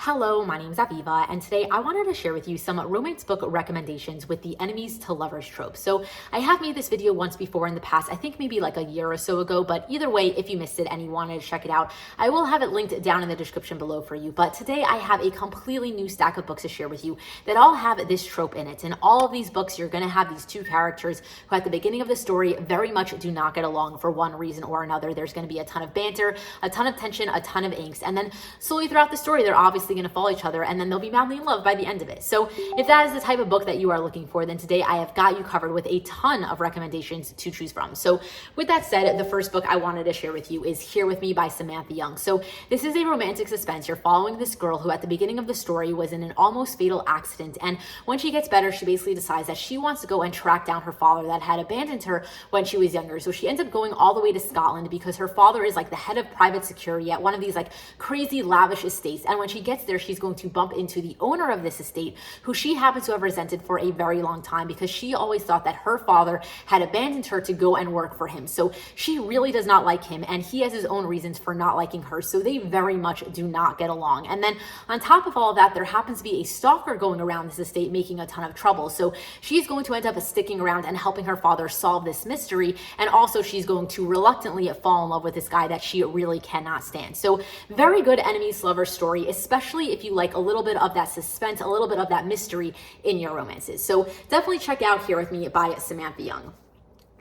Hello, my name is Aviva, and today I wanted to share with you some romance book recommendations with the enemies to lovers trope. So I have made this video once before in the past, I think maybe like a year or so ago, but either way, if you missed it and you wanted to check it out, I will have it linked down in the description below for you. But today I have a completely new stack of books to share with you that all have this trope in it. In all of these books, you're going to have these two characters who at the beginning of the story very much do not get along for one reason or another. There's going to be a ton of banter, a ton of tension, a ton of angst, and then slowly throughout the story, they're obviously going to follow each other and then they'll be madly in love by the end of it. So if that is the type of book that you are looking for, then today I have got you covered with a ton of recommendations to choose from. So with that said, the first book I wanted to share with you is Here With Me by Samantha Young. So this is a romantic suspense. You're following this girl who at the beginning of the story was in an almost fatal accident, and when she gets better, she basically decides that she wants to go and track down her father that had abandoned her when she was younger. So she ends up going all the way to Scotland because her father is like the head of private security at one of these like crazy lavish estates, and when she gets there, she's going to bump into the owner of this estate, who she happens to have resented for a very long time because she always thought that her father had abandoned her to go and work for him. So she really does not like him, and he has his own reasons for not liking her. So they very much do not get along. And then on top of all of that, there happens to be a stalker going around this estate making a ton of trouble. So she's going to end up sticking around and helping her father solve this mystery. And also she's going to reluctantly fall in love with this guy that she really cannot stand. So very good enemies to lovers story, especially if you like a little bit of that suspense, a little bit of that mystery in your romances. So definitely check out Here With Me by Samantha Young.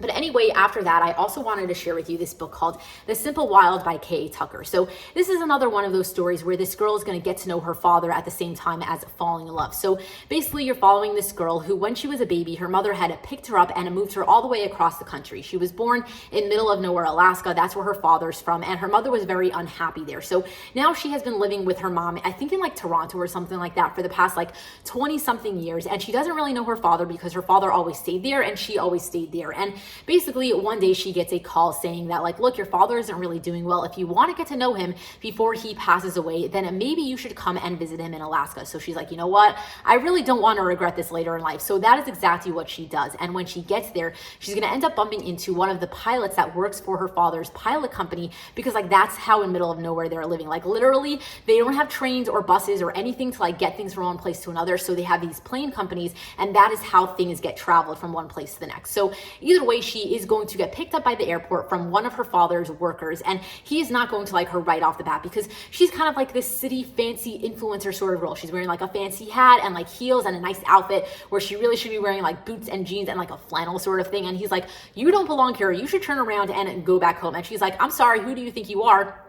But anyway, after that, I also wanted to share with you this book called The Simple Wild by K.A. Tucker. So this is another one of those stories where this girl is going to get to know her father at the same time as falling in love. So basically, you're following this girl who, when she was a baby, her mother had picked her up and moved her all the way across the country. She was born in middle of nowhere, Alaska. That's where her father's from, and her mother was very unhappy there. So now she has been living with her mom, I think in like Toronto or something like that, for the past like 20 something years, and she doesn't really know her father because her father always stayed there and she always stayed there. And basically one day she gets a call saying that like, look, your father isn't really doing well. If you want to get to know him before he passes away, then maybe you should come and visit him in Alaska. So she's like, you know what? I really don't want to regret this later in life. So that is exactly what she does. And when she gets there, she's going to end up bumping into one of the pilots that works for her father's pilot company, because like that's how in middle of nowhere they're living. Like literally they don't have trains or buses or anything to like get things from one place to another. So they have these plane companies, and that is how things get traveled from one place to the next. So either way, she is going to get picked up by the airport from one of her father's workers, and he is not going to like her right off the bat because she's kind of like this city fancy influencer sort of girl. She's wearing like a fancy hat and like heels and a nice outfit where she really should be wearing like boots and jeans and like a flannel sort of thing. And he's like, you don't belong here. You should turn around and go back home. And she's like, I'm sorry, who do you think you are?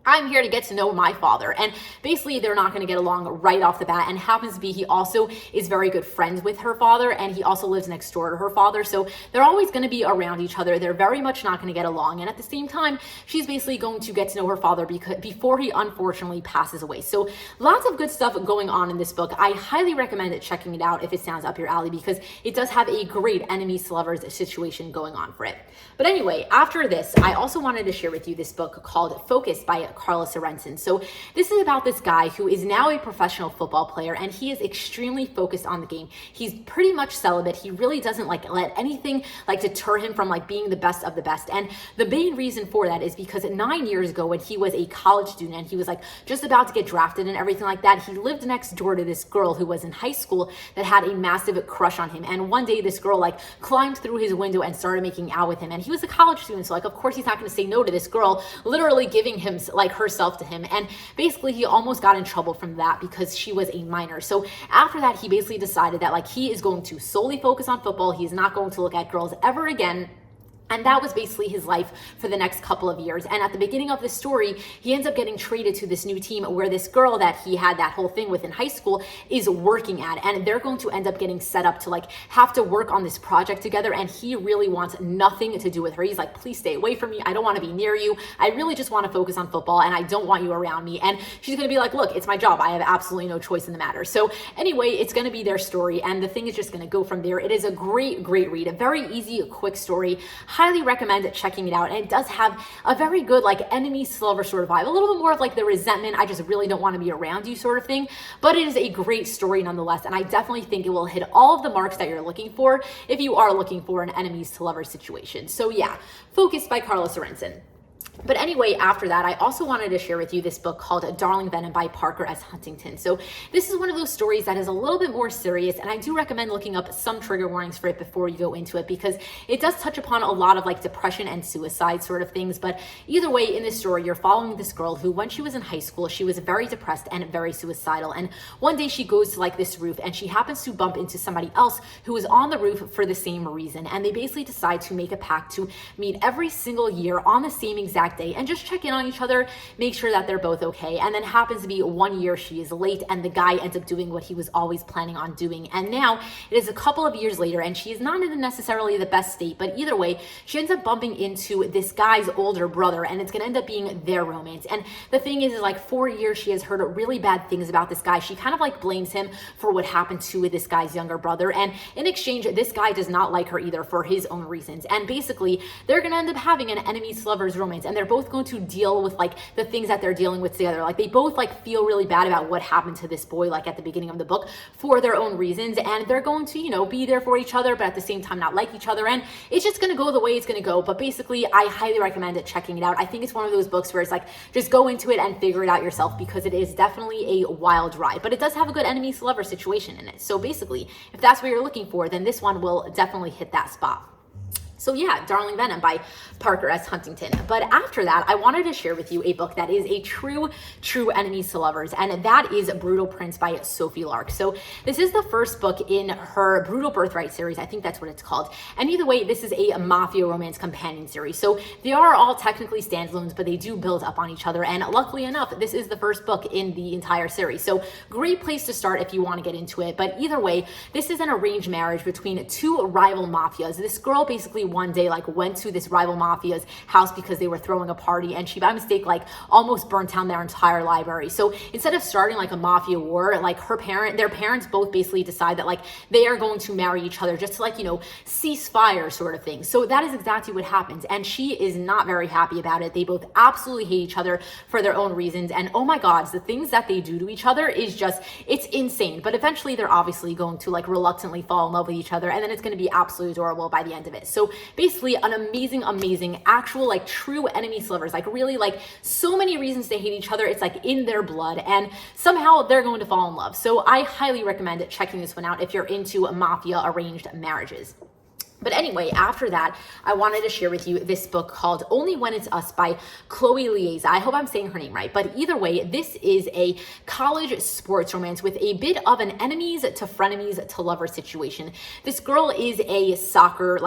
I'm here to get to know my father. And basically they're not going to get along right off the bat. And happens to be he also is very good friends with her father, and he also lives next door to her father. So they're always going to be around each other. They're very much not going to get along. And at the same time, she's basically going to get to know her father before he unfortunately passes away. So lots of good stuff going on in this book. I highly recommend checking it out if it sounds up your alley, because it does have a great enemies to lovers situation going on for it. But anyway, after this, I also wanted to share with you this book called Focus by Carla Sorensen. So this is about this guy who is now a professional football player, and he is extremely focused on the game. He's pretty much celibate. He really doesn't like let anything like deter him from like being the best of the best. And the main reason for that is because 9 years ago, when he was a college student and he was like just about to get drafted and everything like that, he lived next door to this girl who was in high school that had a massive crush on him. And one day this girl like climbed through his window and started making out with him, and he was a college student, so like of course he's not going to say no to this girl literally giving him like herself to him. And basically he almost got in trouble from that because she was a minor. So after that, he basically decided that like he is going to solely focus on football. He's not going to look at girls ever again. And that was basically his life for the next couple of years. And at the beginning of the story, he ends up getting traded to this new team where this girl that he had that whole thing with in high school is working at. And they're going to end up getting set up to like have to work on this project together. And he really wants nothing to do with her. He's like, please stay away from me. I don't want to be near you. I really just want to focus on football, and I don't want you around me. And she's going to be like, look, it's my job. I have absolutely no choice in the matter. So anyway, it's going to be their story, and the thing is just going to go from there. It is a great, great read. A very easy, quick story. Highly recommend checking it out. And it does have a very good like enemies to lover sort of vibe, a little bit more of like the resentment, I just really don't want to be around you sort of thing, but it is a great story nonetheless. And I definitely think it will hit all of the marks that you're looking for if you are looking for an enemies to lovers situation. So yeah, Focus by Carla Sorensen. But anyway, after that, I also wanted to share with you this book called Darling Venom by Parker S. Huntington. So this is one of those stories that is a little bit more serious, and I do recommend looking up some trigger warnings for it before you go into it, because it does touch upon a lot of like depression and suicide sort of things. But either way, in this story, you're following this girl who, when she was in high school, she was very depressed and very suicidal. And one day she goes to like this roof, and she happens to bump into somebody else who is on the roof for the same reason. And they basically decide to make a pact to meet every single year on the same exact day and just check in on each other, make sure that they're both okay. And then happens to be one year she is late, and the guy ends up doing what he was always planning on doing. And now it is a couple of years later, and she is not in necessarily the best state, but either way, she ends up bumping into this guy's older brother, and it's gonna end up being their romance. And the thing is like 4 years she has heard really bad things about this guy. She kind of like blames him for what happened to this guy's younger brother, and in exchange, this guy does not like her either for his own reasons. And basically, they're gonna end up having an enemies to lovers romance, and they're both going to deal with like the things that they're dealing with together. Like they both like feel really bad about what happened to this boy, like at the beginning of the book, for their own reasons, and they're going to, you know, be there for each other, but at the same time not like each other. And it's just gonna go the way it's gonna go. But basically, I highly recommend checking it out. I think it's one of those books where it's like, just go into it and figure it out yourself, because it is definitely a wild ride, but it does have a good enemies to lover situation in it. So basically, if that's what you're looking for, then this one will definitely hit that spot. So yeah, Darling Venom by Parker S. Huntington. But after that, I wanted to share with you a book that is a true enemies to lovers, and that is Brutal Prince by Sophie Lark. So this is the first book in her Brutal Birthright series. I think that's what it's called. And either way, this is a mafia romance companion series. So they are all technically standalones, but they do build up on each other. And luckily enough, this is the first book in the entire series. So great place to start if you want to get into it. But either way, this is an arranged marriage between two rival mafias. This girl basically one day like went to this rival mafia's house because they were throwing a party, and she by mistake like almost burnt down their entire library. So instead of starting like a mafia war, like their parents both basically decide that like they are going to marry each other just to like, you know, cease fire sort of thing. So that is exactly what happens, and she is not very happy about it. They both absolutely hate each other for their own reasons, and oh my god, the things that they do to each other is just, it's insane. But eventually they're obviously going to like reluctantly fall in love with each other, and then it's going to be absolutely adorable by the end of it. So basically an amazing actual like true enemies to lovers, like really like so many reasons to hate each other. It's like in their blood, and somehow they're going to fall in love. So I highly recommend checking this one out if you're into mafia arranged marriages. But anyway, after that, I wanted to share with you this book called Only When It's Us by Chloe Liesa. I hope I'm saying her name right. But either way, this is a college sports romance with a bit of an enemies to frenemies to lover situation. This girl is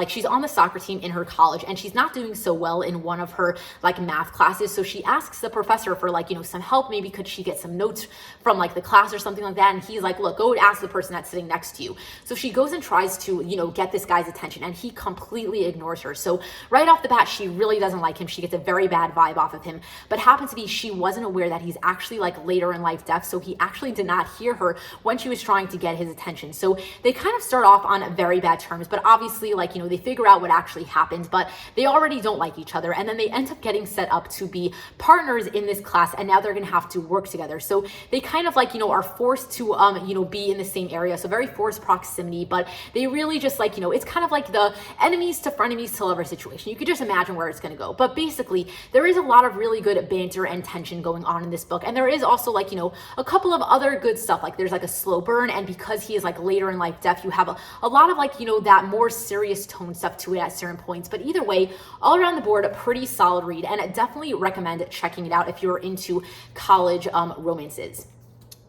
she's on the soccer team in her college, and she's not doing so well in one of her like math classes. So she asks the professor for like, you know, some help. Maybe could she get some notes from like the class or something like that? And he's like, look, go ask the person that's sitting next to you. So she goes and tries to, you know, get this guy's attention, and he completely ignores her. So right off the bat, she really doesn't like him. She gets a very bad vibe off of him, but happens to be she wasn't aware that he's actually like later in life deaf. So he actually did not hear her when she was trying to get his attention. So they kind of start off on very bad terms, but obviously like, you know, they figure out what actually happened, but they already don't like each other. And then they end up getting set up to be partners in this class, and now they're going to have to work together. So they kind of like, you know, are forced to, you know, be in the same area. So very forced proximity, but they really just like, you know, it's kind of like the enemies to frenemies to lover situation. You could just imagine where it's going to go. But basically, there is a lot of really good banter and tension going on in this book. And there is also like, you know, a couple of other good stuff. Like there's like a slow burn. And because he is like later in life deaf, you have a lot of like, you know, that more serious tone stuff to it at certain points. But either way, all around the board, a pretty solid read. And I definitely recommend checking it out if you're into college romances.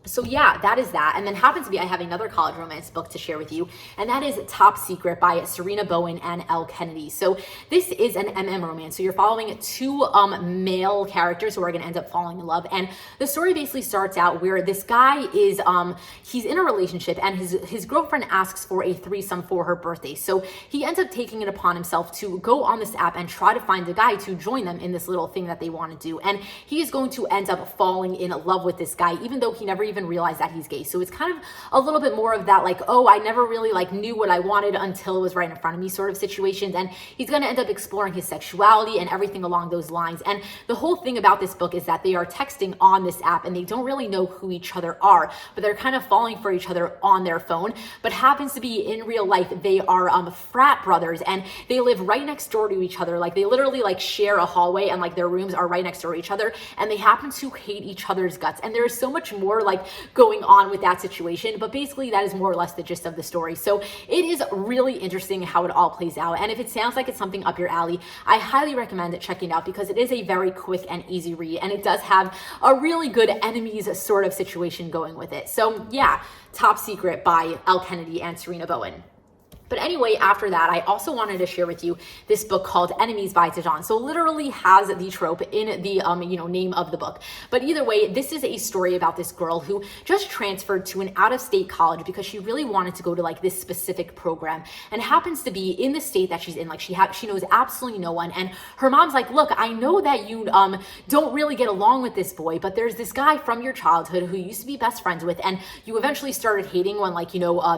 So yeah, that is that. And then happens to be, I have another college romance book to share with you, and that is Top Secret by Serena Bowen and Elle Kennedy. So this is an MM romance. So you're following two male characters who are going to end up falling in love. And the story basically starts out where this guy is, he's in a relationship, and his girlfriend asks for a threesome for her birthday. So he ends up taking it upon himself to go on this app and try to find a guy to join them in this little thing that they want to do. And he is going to end up falling in love with this guy, even though he never even realize that he's gay. So it's kind of a little bit more of that, like, oh, I never really like knew what I wanted until it was right in front of me sort of situations. And he's going to end up exploring his sexuality and everything along those lines. And the whole thing about this book is that they are texting on this app and they don't really know who each other are, but they're kind of falling for each other on their phone. But happens to be in real life, they are frat brothers, and they live right next door to each other. Like they literally like share a hallway, and like their rooms are right next door to each other, and they happen to hate each other's guts. And there is so much more like going on with that situation, but basically that is more or less the gist of the story. So it is really interesting how it all plays out. And if it sounds like it's something up your alley, I highly recommend checking it out because it is a very quick and easy read, and it does have a really good enemies sort of situation going with it. So yeah, Top Secret by Elle Kennedy and Sarina Bowen. But anyway, after that, I also wanted to share with you this book called Enemies by Dajan. So literally has the trope in the name of the book. But either way, this is a story about this girl who just transferred to an out-of-state college because she really wanted to go to like this specific program, and happens to be in the state that she's in. Like she knows absolutely no one, and her mom's like, look, I know that you don't really get along with this boy, but there's this guy from your childhood who you used to be best friends with, and you eventually started hating when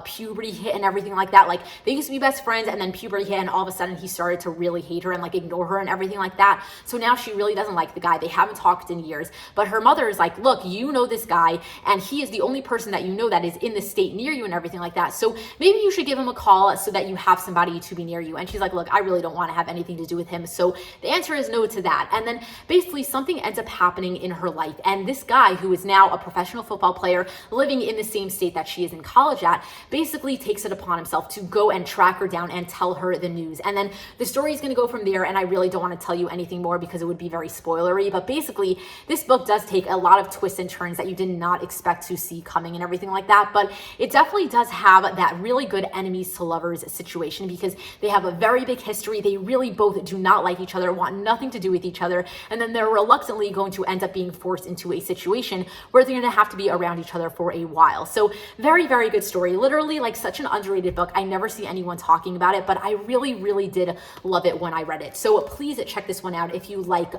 puberty hit and everything like that. Like they used to be best friends, and then puberty hit, and all of a sudden he started to really hate her and like ignore her and everything like that. So now she really doesn't like the guy. They haven't talked in years, but her mother is like, look, you know this guy, and he is the only person that you know that is in the state near you and everything like that. So maybe you should give him a call so that you have somebody to be near you. And she's like, look, I really don't want to have anything to do with him. So the answer is no to that. And then basically something ends up happening in her life. And this guy, who is now a professional football player living in the same state that she is in college at, basically takes it upon himself to go and track her down and tell her the news. And then the story is going to go from there, and I really don't want to tell you anything more because it would be very spoilery. But basically, this book does take a lot of twists and turns that you did not expect to see coming and everything like that. But it definitely does have that really good enemies to lovers situation because they have a very big history. They really both do not like each other, want nothing to do with each other, and then they're reluctantly going to end up being forced into a situation where they're going to have to be around each other for a while. So very, very good story. Literally like such an underrated book. I never see anyone talking about it, but I really, really did love it when I read it. So please check this one out if you like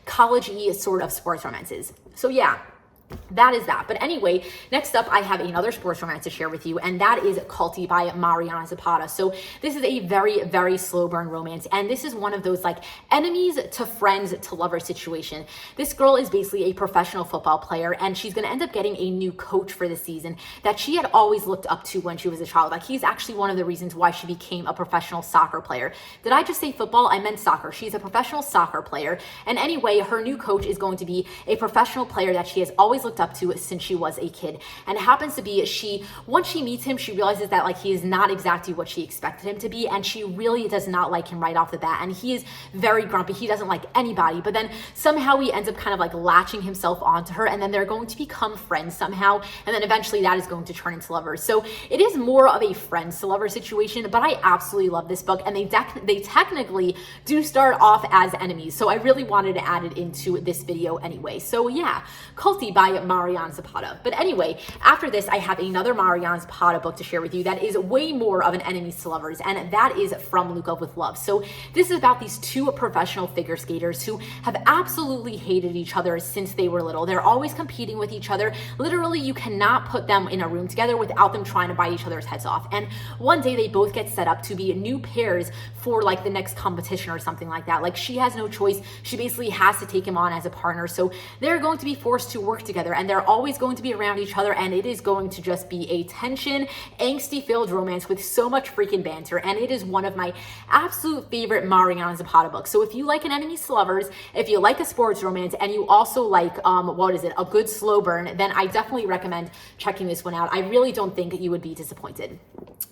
college-y sort of sports romances. So yeah, that is that. But anyway, next up, I have another sports romance to share with you, and that is Culty by Mariana Zapata. So this is a very, very slow burn romance, and this is one of those like enemies to friends to lover situation. This girl is basically a professional football player, and she's going to end up getting a new coach for the season that she had always looked up to when she was a child. Like he's actually one of the reasons why she became a professional soccer player. Did I just say football? I meant soccer. She's a professional soccer player. And anyway, her new coach is going to be a professional player that she has always looked up to since she was a kid. And it happens to be once she meets him, she realizes that like he is not exactly what she expected him to be, and she really does not like him right off the bat. And he is very grumpy. He doesn't like anybody, but then somehow he ends up kind of like latching himself onto her, and then they're going to become friends somehow, and then eventually that is going to turn into lovers. So it is more of a friends to lovers situation, but I absolutely love this book, and they technically do start off as enemies. So I really wanted to add it into this video anyway. So yeah, Culty by Mariana Zapata. But anyway, after this, I have another Mariana Zapata book to share with you that is way more of an enemies to lovers, and that is From Luca with Love. So this is about these two professional figure skaters who have absolutely hated each other since they were little. They're always competing with each other. Literally, you cannot put them in a room together without them trying to bite each other's heads off. And one day they both get set up to be new pairs for like the next competition or something like that. Like she has no choice. She basically has to take him on as a partner. So they're going to be forced to work together, and they're always going to be around each other, and it is going to just be a tension, angsty filled romance with so much freaking banter. And it is one of my absolute favorite Mariana Zapata books. So if you like an enemies to lovers, if you like a sports romance, and you also like a good slow burn, then I definitely recommend checking this one out. I really don't think you would be disappointed.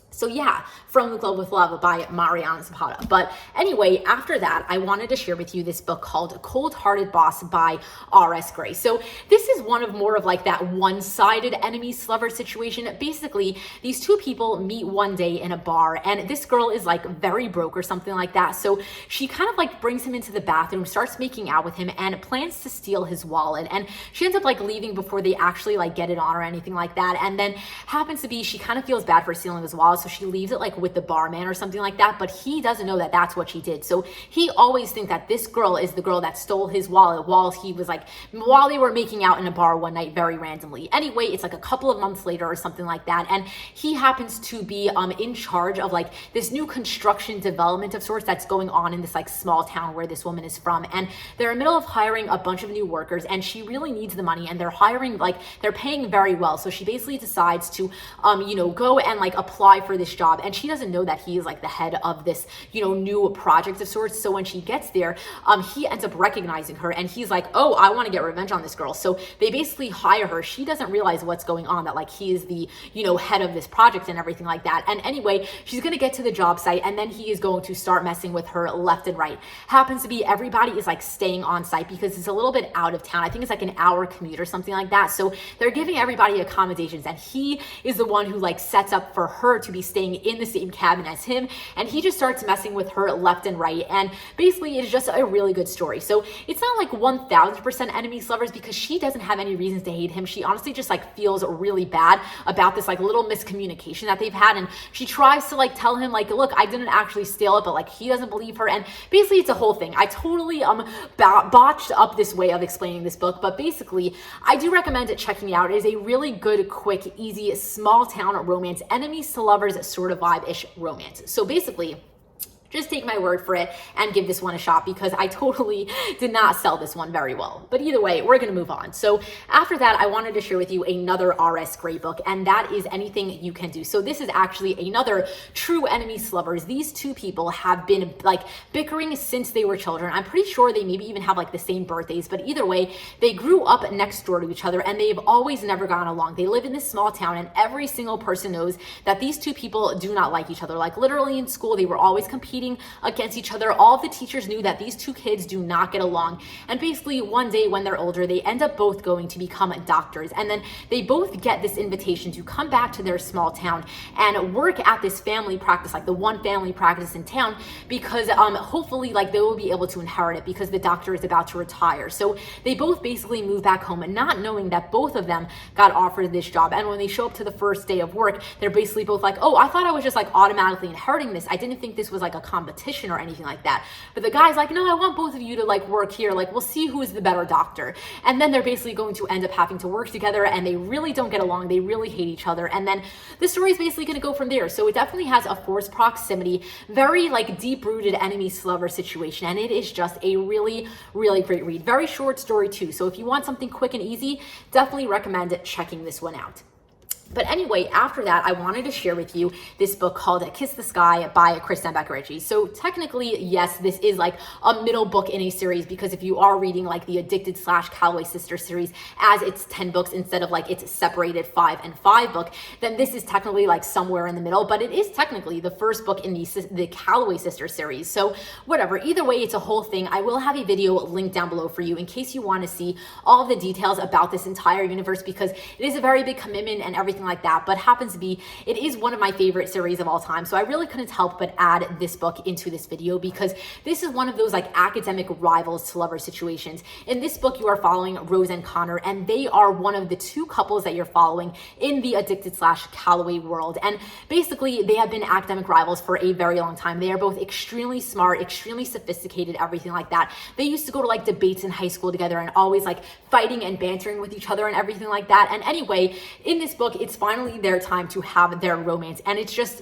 So yeah, From Luca with Love by Mariana Zapata. But anyway, after that, I wanted to share with you this book called Cold Hearted Boss by R.S. Gray. So this is one of more of like that one-sided enemies to lover situation. Basically, these two people meet one day in a bar, and this girl is like very broke or something like that. So she kind of like brings him into the bathroom, starts making out with him, and plans to steal his wallet. And she ends up like leaving before they actually like get it on or anything like that. And then happens to be, she kind of feels bad for stealing his wallet. So so she leaves it like with the barman or something like that, but he doesn't know that that's what she did. So he always thinks that this girl is the girl that stole his wallet while they were making out in a bar one night very randomly. Anyway, it's like a couple of months later or something like that, and he happens to be in charge of like this new construction development of sorts that's going on in this like small town where this woman is from, and they're in the middle of hiring a bunch of new workers, and she really needs the money, and they're paying very well. So she basically decides to go and like apply for this job, and she doesn't know that he is like the head of this new project of sorts. So when she gets there, he ends up recognizing her, and he's like, oh, I want to get revenge on this girl. So they basically hire her. She doesn't realize what's going on, that like he is the head of this project and everything like that. And anyway, she's gonna get to the job site, and then he is going to start messing with her left and right. Happens to be everybody is like staying on site because it's a little bit out of town. I think it's like an hour commute or something like that. So they're giving everybody accommodations, and he is the one who like sets up for her to be staying in the same cabin as him, and he just starts messing with her left and right. And basically it's just a really good story. So it's not like 1000% enemies to lovers, because she doesn't have any reasons to hate him. She honestly just like feels really bad about this like little miscommunication that they've had, and she tries to like tell him like, look, I didn't actually steal it, but like he doesn't believe her. And basically it's a whole thing. I totally botched up this way of explaining this book, but basically I do recommend checking it out. It is a really good, quick, easy, small town romance, enemies to lovers sort of vibe-ish romance. So basically, just take my word for it and give this one a shot, because I totally did not sell this one very well. But either way, we're going to move on. So after that, I wanted to share with you another R.S. Gray book, and that is Anything You Can Do. So this is actually another true enemies to lovers. These two people have been like bickering since they were children. I'm pretty sure they maybe even have like the same birthdays, but either way, they grew up next door to each other, and they've always never gotten along. They live in this small town, and every single person knows that these two people do not like each other. Like literally in school, they were always competing against each other. All of the teachers knew that these two kids do not get along. And basically one day when they're older, they end up both going to become doctors. And then they both get this invitation to come back to their small town and work at this family practice, like the one family practice in town, because hopefully like they will be able to inherit it, because the doctor is about to retire. So they both basically move back home, and not knowing that both of them got offered this job. And when they show up to the first day of work, they're basically both like, oh, I thought I was just like automatically inheriting this. I didn't think this was like a competition or anything like that. But the guy's like, no, I want both of you to like work here. Like, we'll see who is the better doctor. And then they're basically going to end up having to work together, and they really don't get along. They really hate each other. And then the story is basically going to go from there. So it definitely has a forced proximity, very like deep-rooted enemies to lover situation. And it is just a really, really great read. Very short story too. So if you want something quick and easy, definitely recommend checking this one out. But anyway, after that, I wanted to share with you this book called Kiss the Sky by Kristen Becker-Ritchie. So technically, yes, this is like a middle book in a series, because if you are reading like the Addicted / Calloway Sisters series as it's 10 books instead of like its separated 5 and 5 book, then this is technically like somewhere in the middle, but it is technically the first book in the Calloway Sisters series. So whatever, either way, it's a whole thing. I will have a video linked down below for you in case you want to see all of the details about this entire universe, because it is a very big commitment and everything like that, but happens to be, it is one of my favorite series of all time. So I really couldn't help but add this book into this video, because this is one of those like academic rivals to lover situations. In this book, you are following Rose and Connor, and they are one of the two couples that you're following in the Addicted / Calloway world. And basically, they have been academic rivals for a very long time. They are both extremely smart, extremely sophisticated, everything like that. They used to go to like debates in high school together and always like fighting and bantering with each other and everything like that. And anyway, in this book, it's finally their time to have their romance, and it's just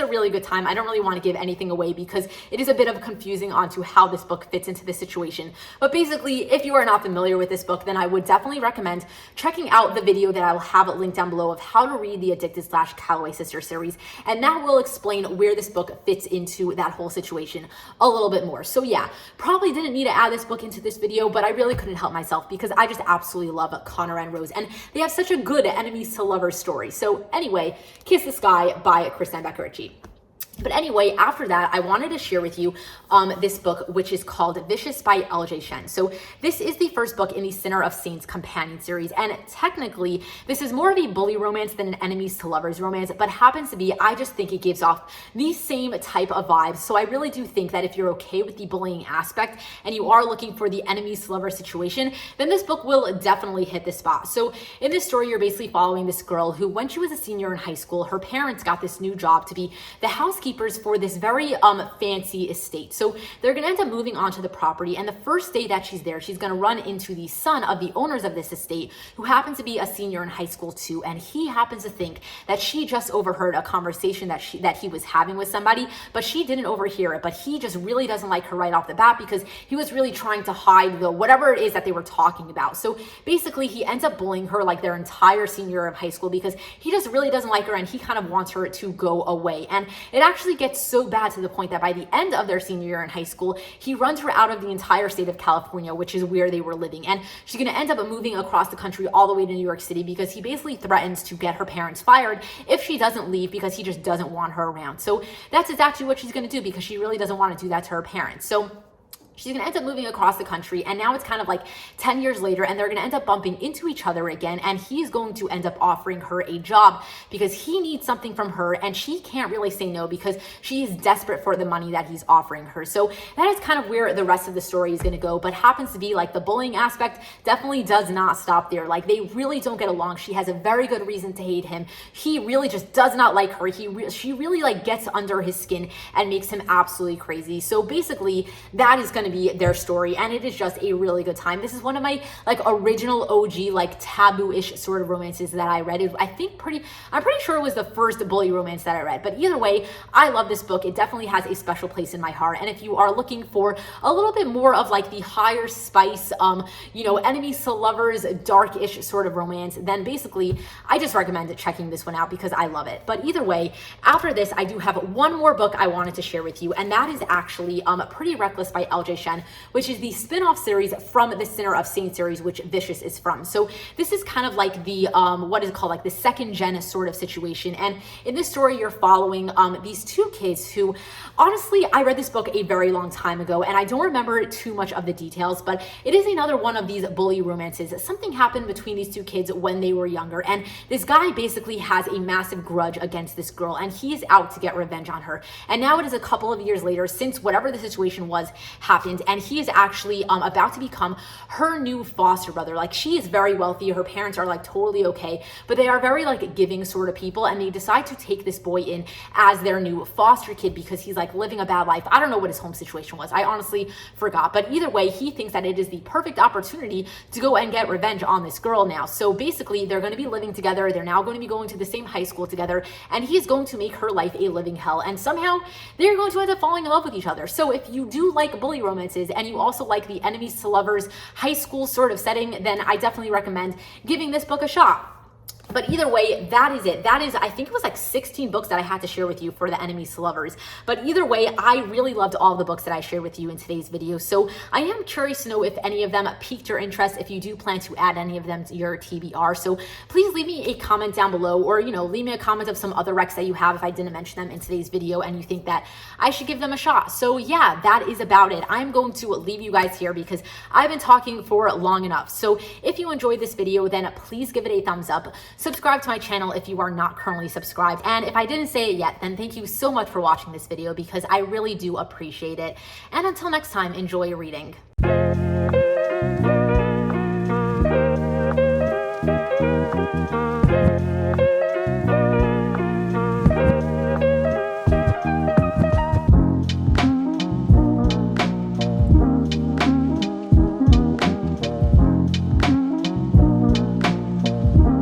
a really good time. I don't really want to give anything away because it is a bit of confusing onto how this book fits into this situation. But basically, if you are not familiar with this book, then I would definitely recommend checking out the video that I will have it linked down below of how to read the Addicted / Calloway Sisters series. And that will explain where this book fits into that whole situation a little bit more. So yeah, probably didn't need to add this book into this video, but I really couldn't help myself because I just absolutely love Connor and Rose. And they have such a good enemies to lovers story. So anyway, Kiss the Sky by Kristen Becker-Ritchie. But anyway, after that, I wanted to share with you this book, which is called Vicious by L.J. Shen. So this is the first book in the Sinner of Saints companion series. And technically, this is more of a bully romance than an enemies to lovers romance, but happens to be, I just think it gives off the same type of vibes. So I really do think that if you're okay with the bullying aspect and you are looking for the enemies to lovers situation, then this book will definitely hit the spot. So in this story, you're basically following this girl who, when she was a senior in high school, her parents got this new job to be the housekeeper for this very fancy estate. So they're going to end up moving onto the property, and the first day that she's there, she's going to run into the son of the owners of this estate, who happens to be a senior in high school too, and he happens to think that she just overheard a conversation that he was having with somebody, but she didn't overhear it. But he just really doesn't like her right off the bat because he was really trying to hide the whatever it is that they were talking about. So basically, he ends up bullying her like their entire senior year of high school because he just really doesn't like her, and he kind of wants her to go away. And it actually gets so bad to the point that by the end of their senior year in high school, he runs her out of the entire state of California, which is where they were living. And she's going to end up moving across the country all the way to New York City because he basically threatens to get her parents fired if she doesn't leave, because he just doesn't want her around. So that's exactly what she's going to do, because she really doesn't want to do that to her parents. So she's going to end up moving across the country, and now it's kind of like 10 years later, and they're going to end up bumping into each other again, and he's going to end up offering her a job because he needs something from her, and she can't really say no because she is desperate for the money that he's offering her. So that is kind of where the rest of the story is going to go, but happens to be like the bullying aspect definitely does not stop there. Like, they really don't get along. She has a very good reason to hate him. He really just does not like her. She really like gets under his skin and makes him absolutely crazy. So basically, that is going to be their story, and it is just a really good time. This is one of my like original OG like taboo-ish sort of romances that I read. I'm pretty sure it was the first bully romance that I read, but either way, I love this book. It definitely has a special place in my heart. And if you are looking for a little bit more of like the higher spice, enemies to lovers, dark-ish sort of romance, then basically I just recommend checking this one out because I love it. But either way, after this, I do have one more book I wanted to share with you, and that is actually Pretty Reckless by L.J. Shen, which is the spin-off series from the Sinner of Saints series, which Vicious is from. So this is kind of like the what is it called, like the second gen sort of situation. And in this story, you're following these two kids who, honestly, I read this book a very long time ago, and I don't remember too much of the details, but it is another one of these bully romances. Something happened between these two kids when they were younger, and this guy basically has a massive grudge against this girl, and he is out to get revenge on her. And now it is a couple of years later since whatever the situation was happened, and he is actually about to become her new foster brother. Like, she is very wealthy, her parents are like totally okay, but they are very like giving sort of people, and they decide to take this boy in as their new foster kid because he's like living a bad life. I don't know what his home situation was, I honestly forgot, but either way, he thinks that it is the perfect opportunity to go and get revenge on this girl now. So basically, they're going to be living together, they're now going to be going to the same high school together, and he's going to make her life a living hell, and somehow they're going to end up falling in love with each other. So if you do like bully romances and you also like the enemies to lovers high school sort of setting, then I definitely recommend giving this book a shot. But either way, that is it. That is, I think it was like 16 books that I had to share with you for the enemies to lovers. But either way, I really loved all the books that I shared with you in today's video. So I am curious to know if any of them piqued your interest, if you do plan to add any of them to your TBR. So please leave me a comment down below, or, leave me a comment of some other recs that you have if I didn't mention them in today's video and you think that I should give them a shot. So yeah, that is about it. I'm going to leave you guys here because I've been talking for long enough. So if you enjoyed this video, then please give it a thumbs up. Subscribe to my channel if you are not currently subscribed. And if I didn't say it yet, then thank you so much for watching this video because I really do appreciate it. And until next time, enjoy reading.